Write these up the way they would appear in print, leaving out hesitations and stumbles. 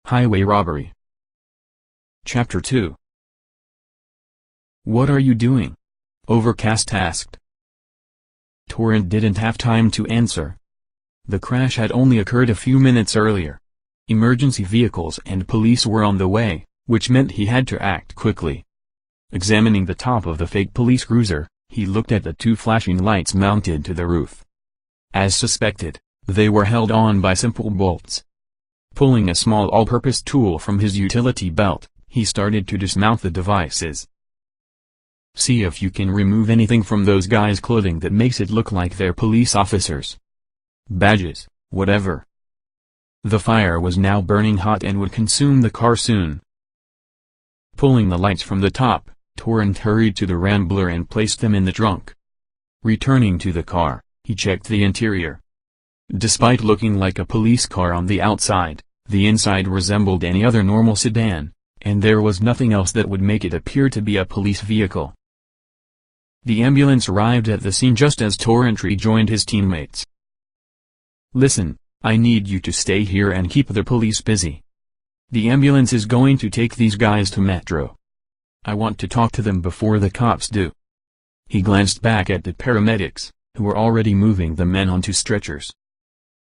Highway Robbery. Chapter 2. "What are you doing?" Overcast asked. Torrent didn't have time to answer. The crash had only occurred a few minutes earlier. Emergency vehicles and police were on the way, which meant he had to act quickly. Examining the top of the fake police cruiser, he looked at the two flashing lights mounted to the roof. As suspected, they were held on by simple bolts. Pulling a small all-purpose tool from his utility belt, he started to dismount the devices. "See if you can remove anything from those guys' clothing that makes it look like they're police officers. Badges, whatever." The fire was now burning hot and would consume the car soon. Pulling the lights from the top, Torrent hurried to the Rambler and placed them in the trunk. Returning to the car, he checked the interior. Despite looking like a police car on the outside, the inside resembled any other normal sedan, and there was nothing else that would make it appear to be a police vehicle. The ambulance arrived at the scene just as Torrent rejoined his teammates. "Listen, I need you to stay here and keep the police busy. The ambulance is going to take these guys to Metro. I want to talk to them before the cops do." He glanced back at the paramedics, who were already moving the men onto stretchers.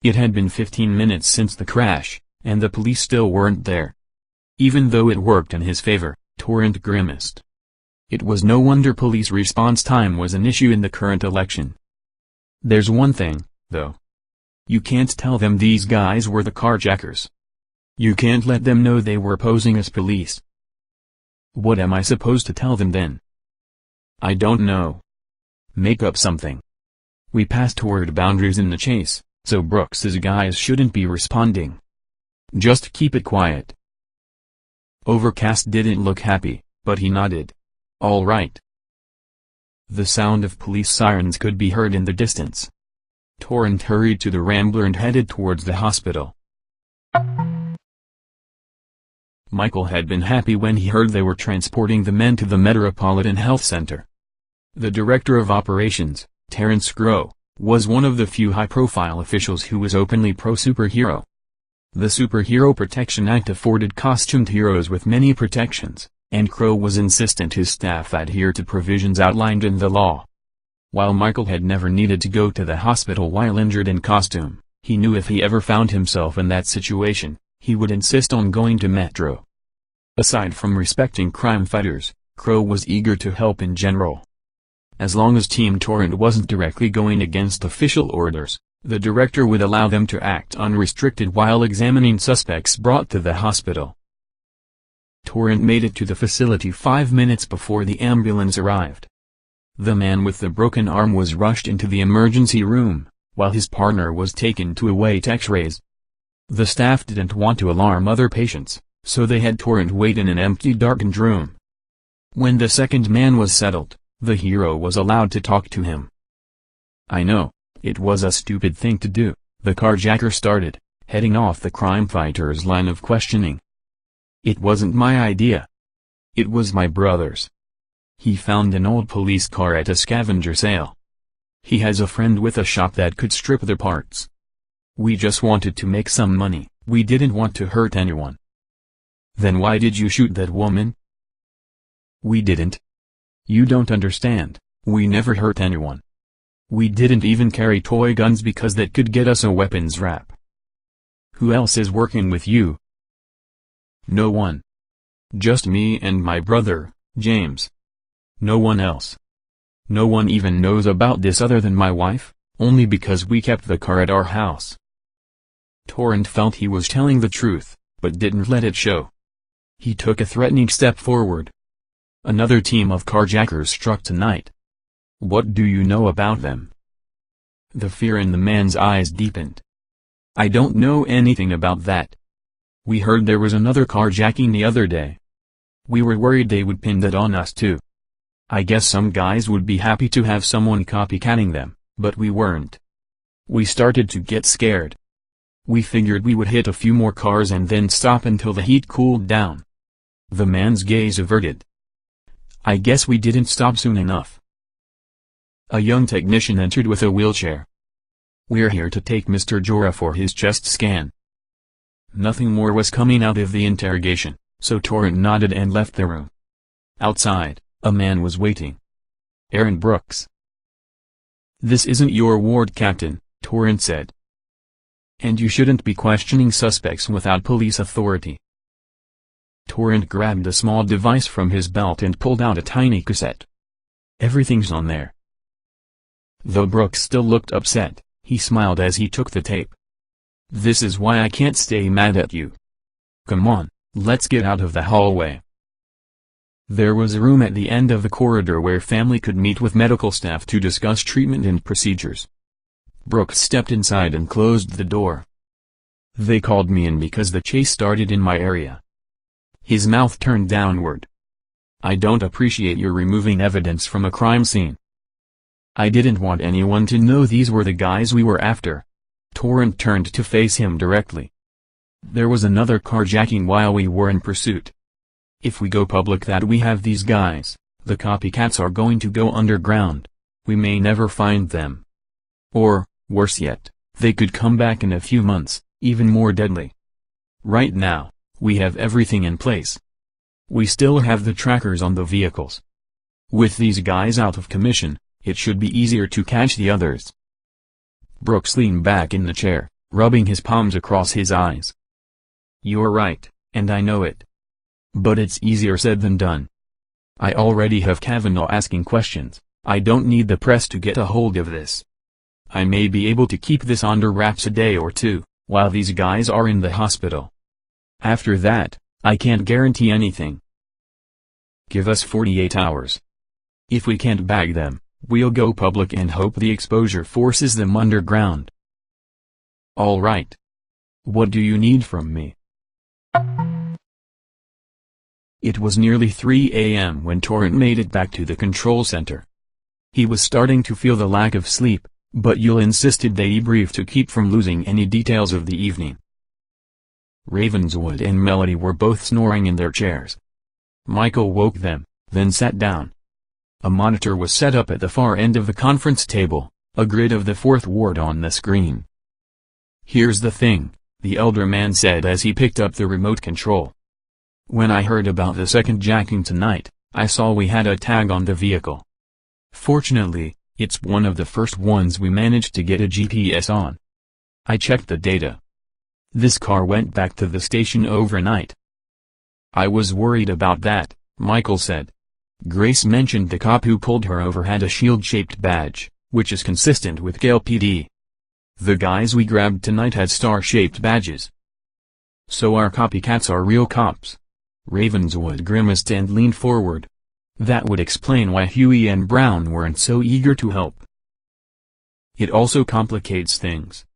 It had been 15 minutes since the crash, and the police still weren't there. Even though it worked in his favor, Torrent grimaced. It was no wonder police response time was an issue in the current election. "There's one thing, though. You can't tell them these guys were the carjackers. You can't let them know they were posing as police." "What am I supposed to tell them then?" "I don't know. Make up something. We passed toward boundaries in the chase, so Brooks's guys shouldn't be responding. Just keep it quiet." Overcast didn't look happy, but he nodded. "All right." The sound of police sirens could be heard in the distance. Torrent hurried to the Rambler and headed towards the hospital. Michael had been happy when he heard they were transporting the men to the Metropolitan Health Center. The director of operations, Terrence Crowe, was one of the few high-profile officials who was openly pro-superhero. The Superhero Protection Act afforded costumed heroes with many protections, and Crowe was insistent his staff adhere to provisions outlined in the law. While Michael had never needed to go to the hospital while injured in costume, he knew if he ever found himself in that situation, he would insist on going to Metro. Aside from respecting crime fighters, Crowe was eager to help in general. As long as Team Torrent wasn't directly going against official orders, the director would allow them to act unrestricted while examining suspects brought to the hospital. Torrent made it to the facility 5 minutes before the ambulance arrived. The man with the broken arm was rushed into the emergency room, while his partner was taken to await X-rays. The staff didn't want to alarm other patients, so they had Torrent wait in an empty darkened room. When the second man was settled, the hero was allowed to talk to him. "I know, it was a stupid thing to do," the carjacker started, heading off the crime fighter's line of questioning. "It wasn't my idea. It was my brother's. He found an old police car at a scavenger sale. He has a friend with a shop that could strip the parts. We just wanted to make some money, we didn't want to hurt anyone." "Then why did you shoot that woman?" "We didn't. You don't understand, we never hurt anyone. We didn't even carry toy guns because that could get us a weapons rap." "Who else is working with you?" "No one. Just me and my brother, James. No one else. No one even knows about this other than my wife, only because we kept the car at our house." Torrent felt he was telling the truth, but didn't let it show. He took a threatening step forward. "Another team of carjackers struck tonight. What do you know about them?" The fear in the man's eyes deepened. "I don't know anything about that. We heard there was another carjacking the other day. We were worried they would pin that on us too. I guess some guys would be happy to have someone copycatting them, but we weren't. We started to get scared. We figured we would hit a few more cars and then stop until the heat cooled down." The man's gaze averted. "I guess we didn't stop soon enough." A young technician entered with a wheelchair. "We're here to take Mr. Jora for his chest scan." Nothing more was coming out of the interrogation, so Torrent nodded and left the room. Outside, a man was waiting. Aaron Brooks. "This isn't your ward, Captain," Torrent said. "And you shouldn't be questioning suspects without police authority." Torrent grabbed a small device from his belt and pulled out a tiny cassette. "Everything's on there." Though Brooks still looked upset, he smiled as he took the tape. "This is why I can't stay mad at you. Come on, let's get out of the hallway." There was a room at the end of the corridor where family could meet with medical staff to discuss treatment and procedures. Brooks stepped inside and closed the door. "They called me in because the chase started in my area." His mouth turned downward. "I don't appreciate your removing evidence from a crime scene." "I didn't want anyone to know these were the guys we were after." Torrent turned to face him directly. "There was another carjacking while we were in pursuit. If we go public that we have these guys, the copycats are going to go underground. We may never find them. Or, worse yet, they could come back in a few months, even more deadly. Right now, we have everything in place. We still have the trackers on the vehicles. With these guys out of commission, it should be easier to catch the others." Brooks leaned back in the chair, rubbing his palms across his eyes. "You're right, and I know it. But it's easier said than done. I already have Kavanaugh asking questions. I don't need the press to get a hold of this. I may be able to keep this under wraps a day or two, while these guys are in the hospital. After that, I can't guarantee anything. Give us 48 hours. If we can't bag them, we'll go public and hope the exposure forces them underground." "All right. What do you need from me?" It was nearly 3 a.m. when Torrent made it back to the control center. He was starting to feel the lack of sleep, but Yul insisted they debrief to keep from losing any details of the evening. Ravenswood and Melody were both snoring in their chairs. Michael woke them, then sat down. A monitor was set up at the far end of the conference table, a grid of the Fourth Ward on the screen. "Here's the thing," the elder man said as he picked up the remote control. "When I heard about the second jacking tonight, I saw we had a tag on the vehicle. Fortunately, it's one of the first ones we managed to get a GPS on. I checked the data. This car went back to the station overnight." "I was worried about that," Michael said. "Grace mentioned the cop who pulled her over had a shield-shaped badge, which is consistent with Gale PD. The guys we grabbed tonight had star-shaped badges. So our copycats are real cops." Ravenswood grimaced and leaned forward. "That would explain why Huey and Brown weren't so eager to help." "It also complicates things.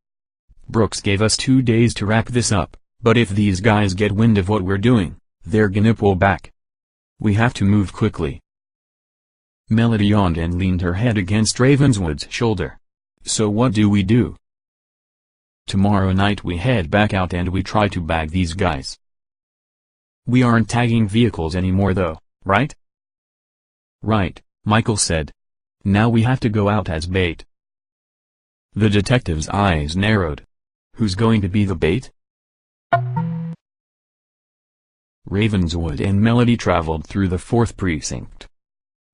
Brooks gave us 2 days to wrap this up, but if these guys get wind of what we're doing, they're gonna pull back. We have to move quickly." Melody yawned and leaned her head against Ravenswood's shoulder. "So what do we do?" "Tomorrow night we head back out and we try to bag these guys. We aren't tagging vehicles anymore though, right?" "Right," Michael said. "Now we have to go out as bait." The detective's eyes narrowed. "Who's going to be the bait?" Ravenswood and Melody traveled through the 4th precinct.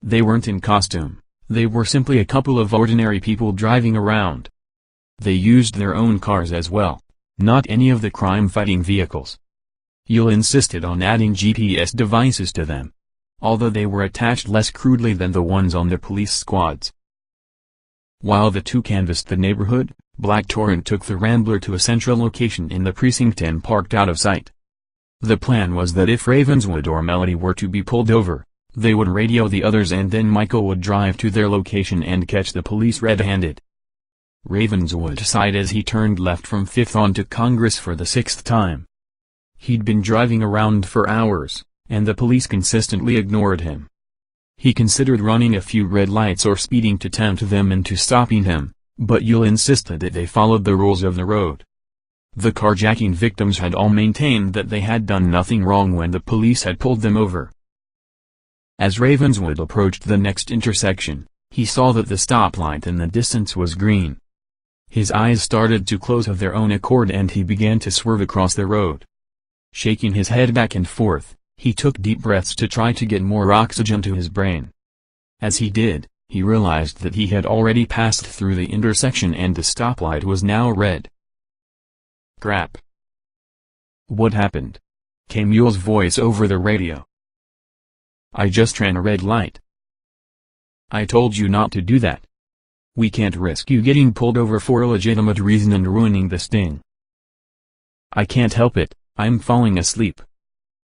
They weren't in costume, they were simply a couple of ordinary people driving around. They used their own cars as well, not any of the crime-fighting vehicles. Yul insisted on adding GPS devices to them, although they were attached less crudely than the ones on the police squads. While the two canvassed the neighborhood, Black Torrent took the Rambler to a central location in the precinct and parked out of sight. The plan was that if Ravenswood or Melody were to be pulled over, they would radio the others and then Michael would drive to their location and catch the police red-handed. Ravenswood sighed as he turned left from 5th onto Congress for the 6th time. He'd been driving around for hours, and the police consistently ignored him. He considered running a few red lights or speeding to tempt them into stopping him, but Yul insisted that they followed the rules of the road. The carjacking victims had all maintained that they had done nothing wrong when the police had pulled them over. As Ravenswood approached the next intersection, he saw that the stoplight in the distance was green. His eyes started to close of their own accord and he began to swerve across the road. Shaking his head back and forth, he took deep breaths to try to get more oxygen to his brain. As he did, he realized that he had already passed through the intersection and the stoplight was now red. Crap. What happened? Came Yule's voice over the radio. I just ran a red light. I told you not to do that. We can't risk you getting pulled over for a legitimate reason and ruining the sting. I can't help it, I'm falling asleep.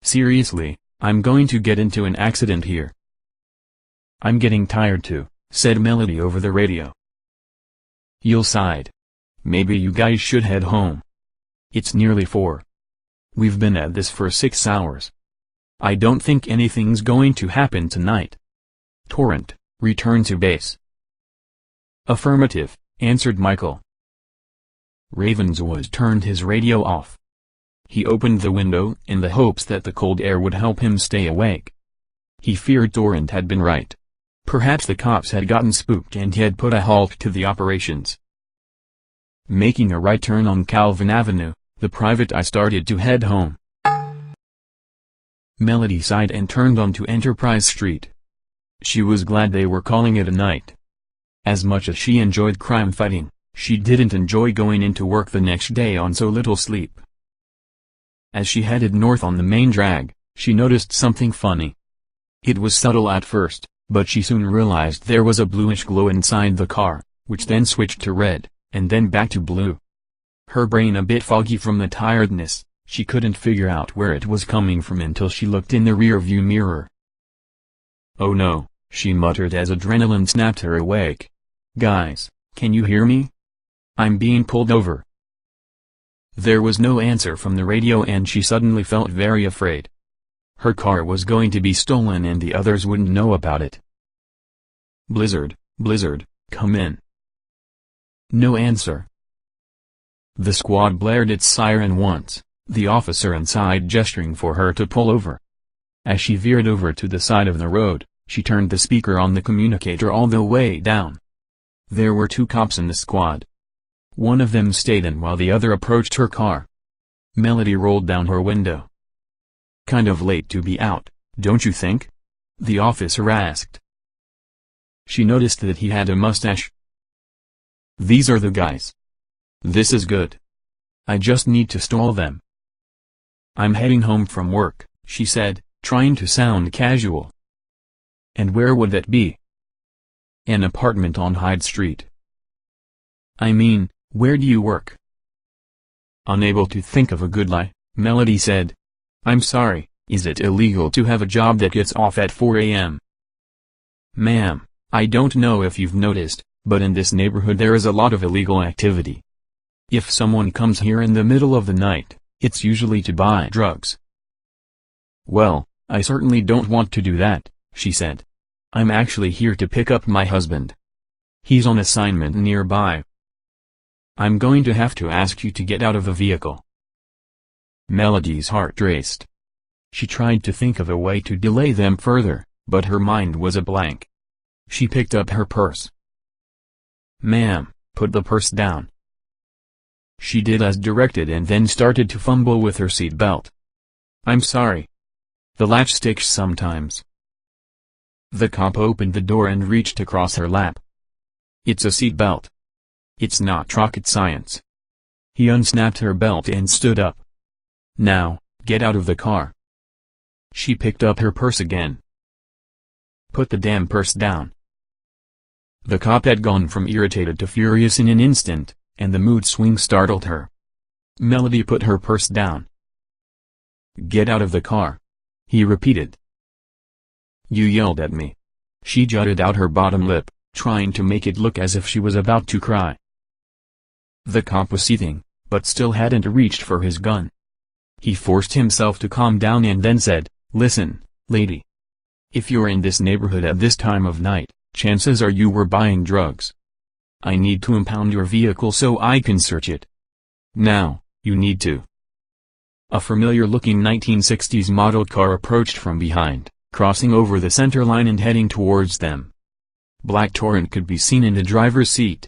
Seriously, I'm going to get into an accident here. I'm getting tired too, said Melody over the radio. Yule sighed. Maybe you guys should head home. It's nearly 4. We've been at this for 6 hours. I don't think anything's going to happen tonight. Torrent, return to base. Affirmative, answered Michael. Ravenswood turned his radio off. He opened the window in the hopes that the cold air would help him stay awake. He feared Torrent had been right. Perhaps the cops had gotten spooked and he had put a halt to the operations. Making a right turn on Calvin Avenue, the private eye started to head home. Melody sighed and turned onto Enterprise Street. She was glad they were calling it a night. As much as she enjoyed crime fighting, she didn't enjoy going into work the next day on so little sleep. As she headed north on the main drag, she noticed something funny. It was subtle at first, but she soon realized there was a bluish glow inside the car, which then switched to red, and then back to blue. Her brain a bit foggy from the tiredness, she couldn't figure out where it was coming from until she looked in the rear-view mirror. Oh no, she muttered as adrenaline snapped her awake. Guys, can you hear me? I'm being pulled over. There was no answer from the radio and she suddenly felt very afraid. Her car was going to be stolen and the others wouldn't know about it. Blizzard, come in. No answer. The squad blared its siren once, the officer inside gesturing for her to pull over. As she veered over to the side of the road, she turned the speaker on the communicator all the way down. There were 2 cops in the squad. One of them stayed in while the other approached her car. Melody rolled down her window. Kind of late to be out, don't you think? The officer asked. She noticed that he had a mustache. These are the guys. This is good. I just need to stall them. I'm heading home from work, she said, trying to sound casual. And where would that be? An apartment on Hyde Street. I mean, where do you work? Unable to think of a good lie, Melody said. I'm sorry, is it illegal to have a job that gets off at 4 a.m.? Ma'am, I don't know if you've noticed, but in this neighborhood there is a lot of illegal activity. If someone comes here in the middle of the night, it's usually to buy drugs. Well, I certainly don't want to do that, she said. I'm actually here to pick up my husband. He's on assignment nearby. I'm going to have to ask you to get out of the vehicle. Melody's heart raced. She tried to think of a way to delay them further, but her mind was a blank. She picked up her purse. Ma'am, put the purse down. She did as directed and then started to fumble with her seat belt. I'm sorry. The latch sticks sometimes. The cop opened the door and reached across her lap. It's a seat belt. It's not rocket science. He unsnapped her belt and stood up. Now, get out of the car. She picked up her purse again. Put the damn purse down. The cop had gone from irritated to furious in an instant, and the mood swing startled her. Melody put her purse down. Get out of the car. He repeated. You yelled at me. She jutted out her bottom lip, trying to make it look as if she was about to cry. The cop was seething, but still hadn't reached for his gun. He forced himself to calm down and then said, Listen, lady. If you're in this neighborhood at this time of night, chances are you were buying drugs. I need to impound your vehicle so I can search it. Now, you need to. A familiar-looking 1960s model car approached from behind, crossing over the center line and heading towards them. Black Torrent could be seen in the driver's seat.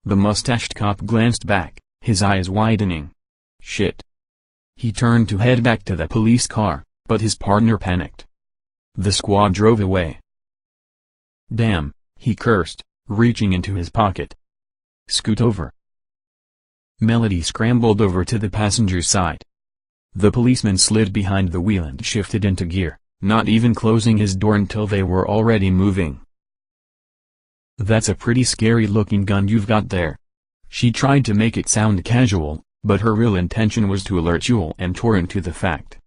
The mustached cop glanced back, his eyes widening. Shit. He turned to head back to the police car, but his partner panicked. The squad drove away. Damn, he cursed, reaching into his pocket. Scoot over. Melody scrambled over to the passenger's side. The policeman slid behind the wheel and shifted into gear, not even closing his door until they were already moving. That's a pretty scary-looking gun you've got there. She tried to make it sound casual, but her real intention was to alert Jewel and Torrent to the fact.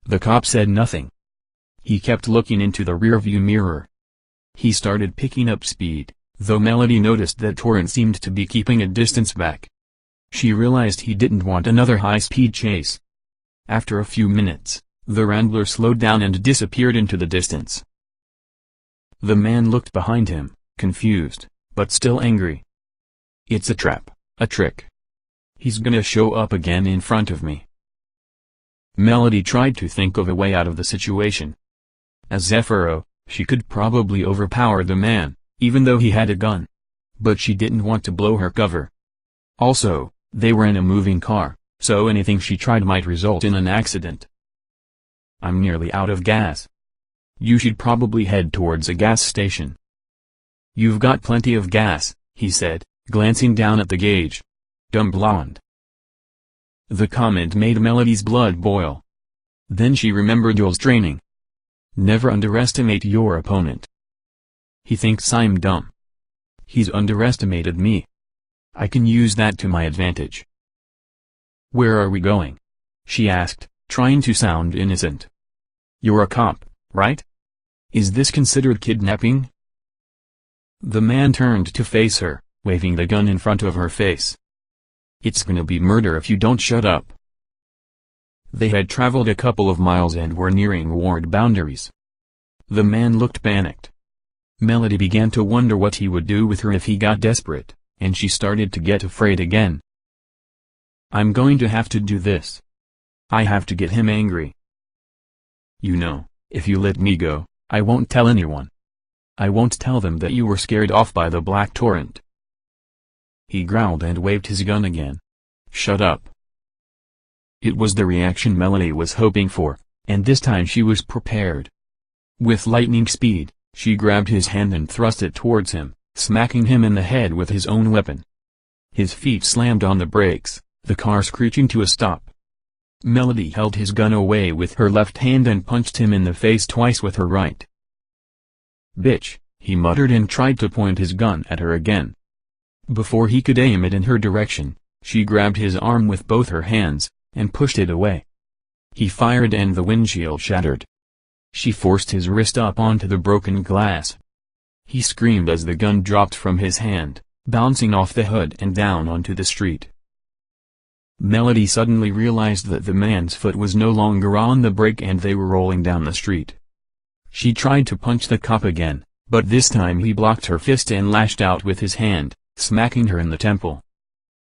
The cop said nothing. He kept looking into the rearview mirror. He started picking up speed, though Melody noticed that Torrent seemed to be keeping a distance back. She realized he didn't want another high-speed chase. After a few minutes, the Rambler slowed down and disappeared into the distance. The man looked behind him, confused, but still angry. It's a trap, a trick. He's gonna show up again in front of me. Melody tried to think of a way out of the situation. As Zephyro, she could probably overpower the man, even though he had a gun. But she didn't want to blow her cover. Also, they were in a moving car, so anything she tried might result in an accident. I'm nearly out of gas. You should probably head towards a gas station. You've got plenty of gas, he said, glancing down at the gauge. Dumb blonde. The comment made Melody's blood boil. Then she remembered Joel's training. Never underestimate your opponent. He thinks I'm dumb. He's underestimated me. I can use that to my advantage. Where are we going? She asked, trying to sound innocent. You're a cop, right? Is this considered kidnapping? The man turned to face her, waving the gun in front of her face. It's gonna be murder if you don't shut up. They had traveled a couple of miles and were nearing ward boundaries. The man looked panicked. Melody began to wonder what he would do with her if he got desperate, and she started to get afraid again. I'm going to have to do this. I have to get him angry. You know, if you let me go, I won't tell anyone. I won't tell them that you were scared off by the Black Torrent. He growled and waved his gun again. Shut up. It was the reaction Melody was hoping for, and this time she was prepared. With lightning speed, she grabbed his hand and thrust it towards him, smacking him in the head with his own weapon. His feet slammed on the brakes, the car screeching to a stop. Melody held his gun away with her left hand and punched him in the face twice with her right. Bitch, he muttered and tried to point his gun at her again. Before he could aim it in her direction, she grabbed his arm with both her hands, and pushed it away. He fired and the windshield shattered. She forced his wrist up onto the broken glass. He screamed as the gun dropped from his hand, bouncing off the hood and down onto the street. Melody suddenly realized that the man's foot was no longer on the brake and they were rolling down the street. She tried to punch the cop again, but this time he blocked her fist and lashed out with his hand, smacking her in the temple.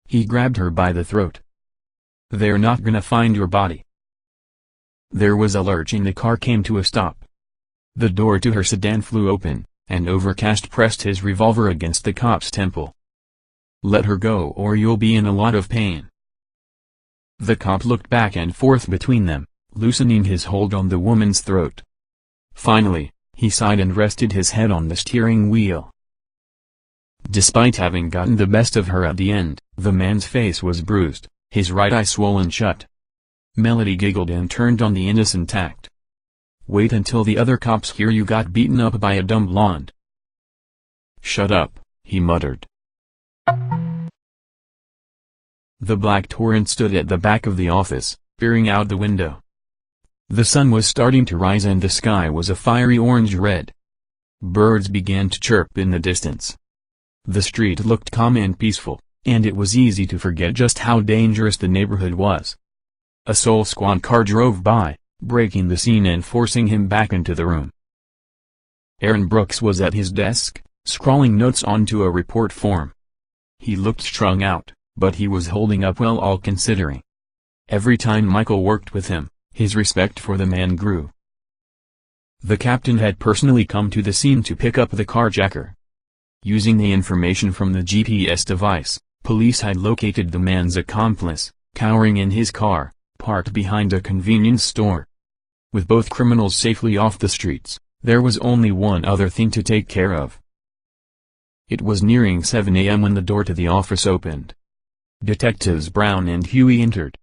He grabbed her by the throat. They're not gonna find your body. There was a lurch and the car came to a stop. The door to her sedan flew open, and Overcast pressed his revolver against the cop's temple. Let her go or you'll be in a lot of pain. The cop looked back and forth between them, loosening his hold on the woman's throat. Finally, he sighed and rested his head on the steering wheel. Despite having gotten the best of her at the end, the man's face was bruised, his right eye swollen shut. Melody giggled and turned on the innocent tact. Wait until the other cops hear you got beaten up by a dumb blonde. Shut up, he muttered. The Black Torrent stood at the back of the office, peering out the window. The sun was starting to rise and the sky was a fiery orange-red. Birds began to chirp in the distance. The street looked calm and peaceful, and it was easy to forget just how dangerous the neighborhood was. A Soul Squad car drove by, breaking the scene and forcing him back into the room. Aaron Brooks was at his desk, scrawling notes onto a report form. He looked strung out, but he was holding up well all considering. Every time Michael worked with him, his respect for the man grew. The captain had personally come to the scene to pick up the carjacker. Using the information from the GPS device, police had located the man's accomplice, cowering in his car, parked behind a convenience store. With both criminals safely off the streets, there was only one other thing to take care of. It was nearing 7 a.m. when the door to the office opened. Detectives Brown and Huey entered.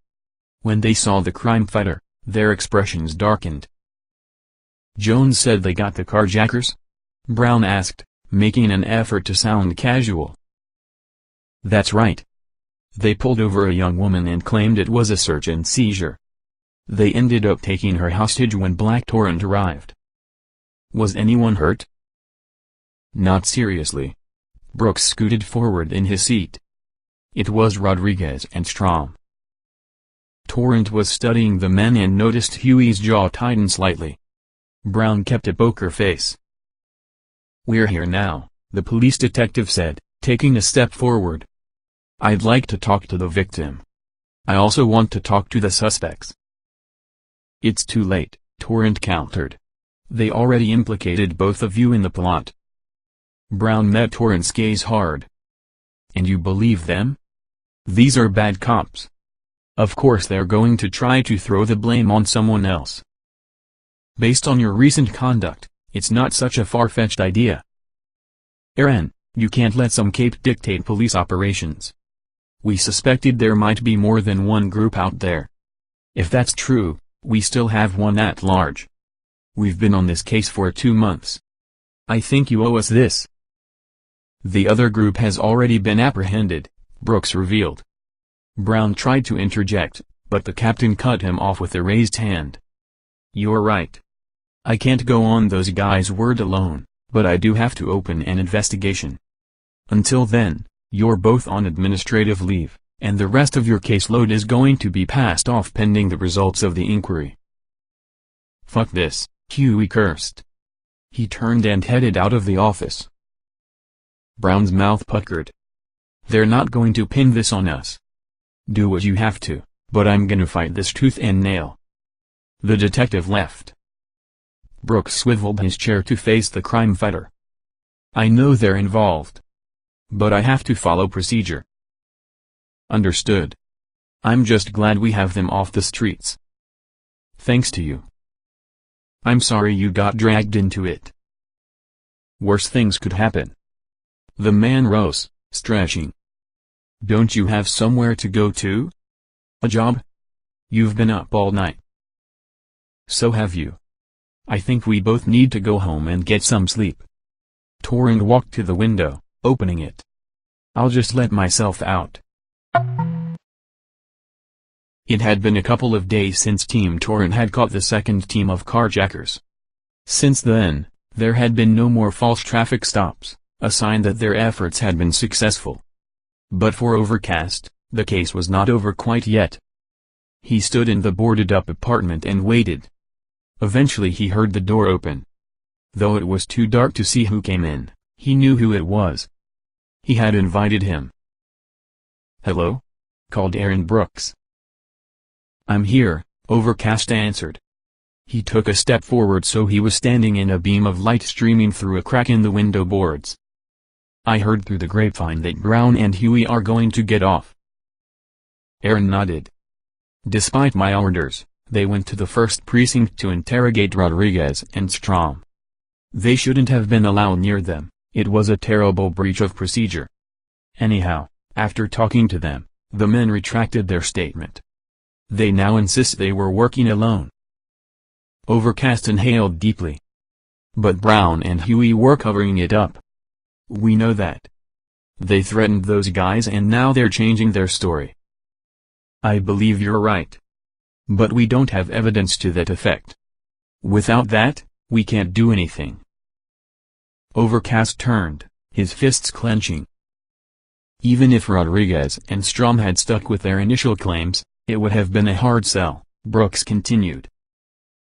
When they saw the crime fighter, their expressions darkened. "Jones said they got the carjackers?" Brown asked, making an effort to sound casual. "That's right. They pulled over a young woman and claimed it was a search and seizure. They ended up taking her hostage when Black Torrent arrived." "Was anyone hurt?" "Not seriously." Brooks scooted forward in his seat. It was Rodriguez and Strom. Torrent was studying the men and noticed Huey's jaw tighten slightly. Brown kept a poker face. "We're here now," the police detective said, taking a step forward. "I'd like to talk to the victim. I also want to talk to the suspects." "It's too late," Torrent countered. "They already implicated both of you in the plot." Brown met Torrent's gaze hard. "And you believe them? These are bad cops. Of course they're going to try to throw the blame on someone else. Based on your recent conduct, it's not such a far-fetched idea. Aaron, you can't let some cape dictate police operations. We suspected there might be more than one group out there. If that's true, we still have one at large. We've been on this case for 2 months. I think you owe us this." "The other group has already been apprehended," Brooks revealed. Brown tried to interject, but the captain cut him off with a raised hand. "You're right. I can't go on those guys' word alone, but I do have to open an investigation. Until then, you're both on administrative leave, and the rest of your caseload is going to be passed off pending the results of the inquiry." "Fuck this," Huey cursed. He turned and headed out of the office. Brown's mouth puckered. "They're not going to pin this on us. Do what you have to, but I'm gonna fight this tooth and nail." The detective left. Brooks swiveled his chair to face the crime fighter. "I know they're involved. But I have to follow procedure." "Understood. I'm just glad we have them off the streets." "Thanks to you." "I'm sorry you got dragged into it." "Worse things could happen." The man rose, stretching. "Don't you have somewhere to go to? A job? You've been up all night." "So have you. I think we both need to go home and get some sleep." Torrent walked to the window, opening it. "I'll just let myself out." It had been a couple of days since Team Torrent had caught the second team of carjackers. Since then, there had been no more false traffic stops, a sign that their efforts had been successful. But for Overcast, the case was not over quite yet. He stood in the boarded-up apartment and waited. Eventually he heard the door open. Though it was too dark to see who came in, he knew who it was. He had invited him. "Hello?" called Aaron Brooks. "I'm here," Overcast answered. He took a step forward so he was standing in a beam of light streaming through a crack in the window boards. "I heard through the grapevine that Brown and Huey are going to get off." Aaron nodded. "Despite my orders, they went to the first precinct to interrogate Rodriguez and Strom. They shouldn't have been allowed near them. It was a terrible breach of procedure. Anyhow, after talking to them, the men retracted their statement. They now insist they were working alone." Overcast inhaled deeply. "But Brown and Huey were covering it up." "We know that. They threatened those guys and now they're changing their story." "I believe you're right. But we don't have evidence to that effect. Without that, we can't do anything." Overcast turned, his fists clenching. Even if Rodriguez and Strom had stuck with their initial claims, it would have been a hard sell, Brooks continued.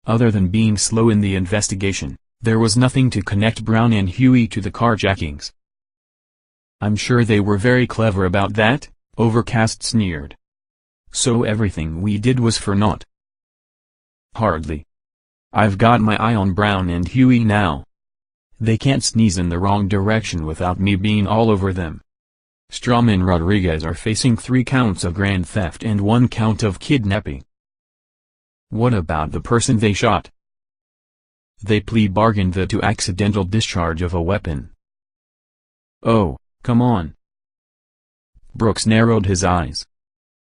Other than being slow in the investigation, there was nothing to connect Brown and Huey to the carjackings. "I'm sure they were very clever about that," Overcast sneered. "So everything we did was for naught?" "Hardly. I've got my eye on Brown and Huey now. They can't sneeze in the wrong direction without me being all over them. Strom and Rodriguez are facing 3 counts of grand theft and 1 count of kidnapping. What about the person they shot? They plea bargained to accidental discharge of a weapon. Oh, come on. Brooks narrowed his eyes.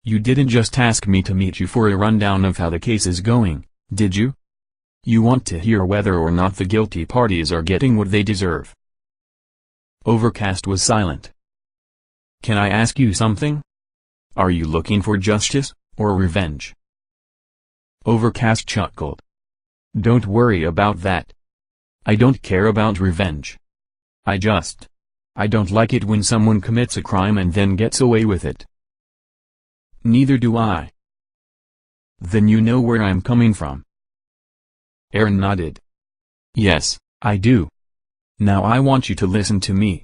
You didn't just ask me to meet you for a rundown of how the case is going, did you? You want to hear whether or not the guilty parties are getting what they deserve. Overcast was silent. Can I ask you something? Are you looking for justice, or revenge? Overcast chuckled. Don't worry about that. I don't care about revenge. I don't like it when someone commits a crime and then gets away with it. Neither do I. Then you know where I'm coming from. Aaron nodded. Yes, I do. Now I want you to listen to me.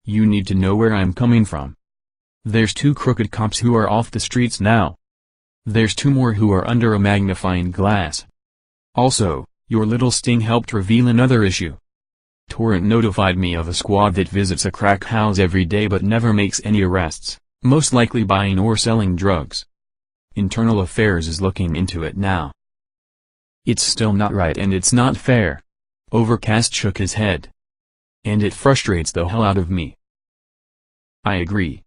You need to know where I'm coming from. There's 2 crooked cops who are off the streets now. There's 2 more who are under a magnifying glass. Also, your little sting helped reveal another issue. Torrent notified me of a squad that visits a crack house every day but never makes any arrests, most likely buying or selling drugs. Internal Affairs is looking into it now. It's still not right and it's not fair. Overcast shook his head. And it frustrates the hell out of me. I agree.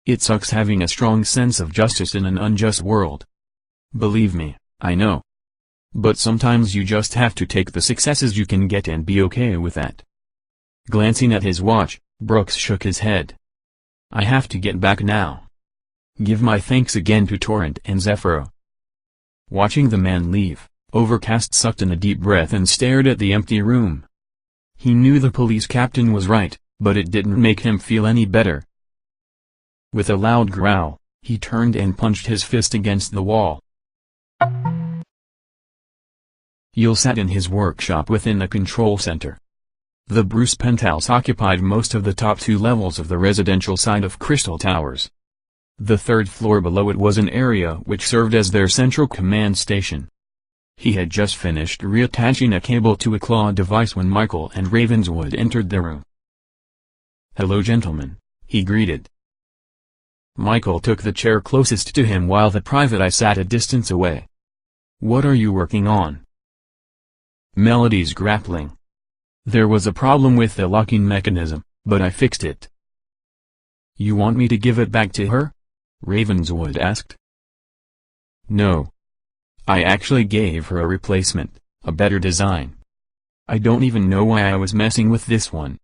It sucks having a strong sense of justice in an unjust world. Believe me, I know. But sometimes you just have to take the successes you can get and be okay with that. Glancing at his watch, Brooks shook his head. I have to get back now. Give my thanks again to Torrent and Zephyro. Watching the man leave, Overcast sucked in a deep breath and stared at the empty room. He knew the police captain was right, but it didn't make him feel any better. With a loud growl, he turned and punched his fist against the wall. Yule sat in his workshop within the control center. The Bruce penthouse occupied most of the top 2 levels of the residential side of Crystal Towers. The 3rd floor below it was an area which served as their central command station. He had just finished reattaching a cable to a claw device when Michael and Ravenswood entered the room. Hello gentlemen, he greeted. Michael took the chair closest to him while the private eye sat a distance away. What are you working on? Melody's grappling. There was a problem with the locking mechanism, but I fixed it. You want me to give it back to her? Ravenswood asked. No. I actually gave her a replacement, a better design. I don't even know why I was messing with this one.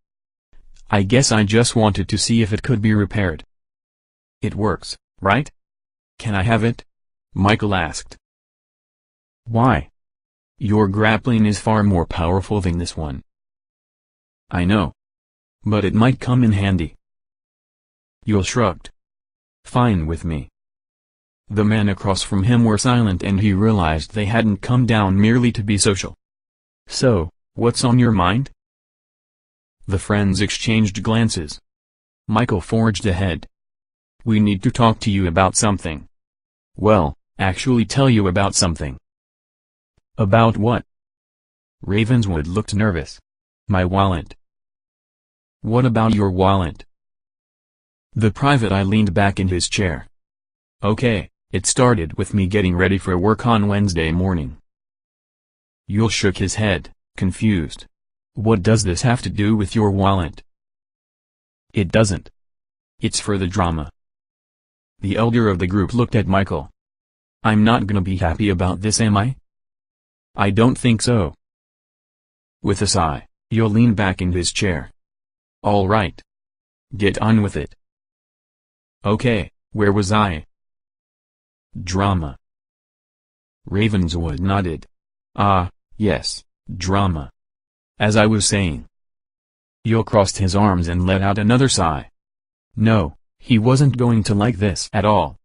I guess I just wanted to see if it could be repaired. It works, right? Can I have it? Michael asked. Why? Your grappling is far more powerful than this one. I know. But it might come in handy. Yule shrugged. Fine with me. The men across from him were silent and he realized they hadn't come down merely to be social. So, what's on your mind? The friends exchanged glances. Michael forged ahead. We need to talk to you about something. Well, actually tell you about something. About what? Ravenswood looked nervous. My wallet. What about your wallet? The private eye leaned back in his chair. Okay, it started with me getting ready for work on Wednesday morning. Yule shook his head, confused. What does this have to do with your wallet? It doesn't. It's for the drama. The elder of the group looked at Michael. I'm not gonna be happy about this, am I? I don't think so. With a sigh, Yule leaned back in his chair. All right. Get on with it. Okay, where was I? Drama. Ravenswood nodded. Ah, yes, drama. As I was saying. Yule crossed his arms and let out another sigh. No, he wasn't going to like this at all.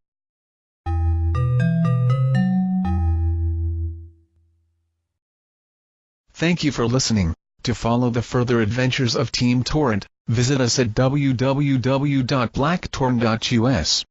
Thank you for listening. To follow the further adventures of Team Torrent, visit us at www.blacktorrent.us.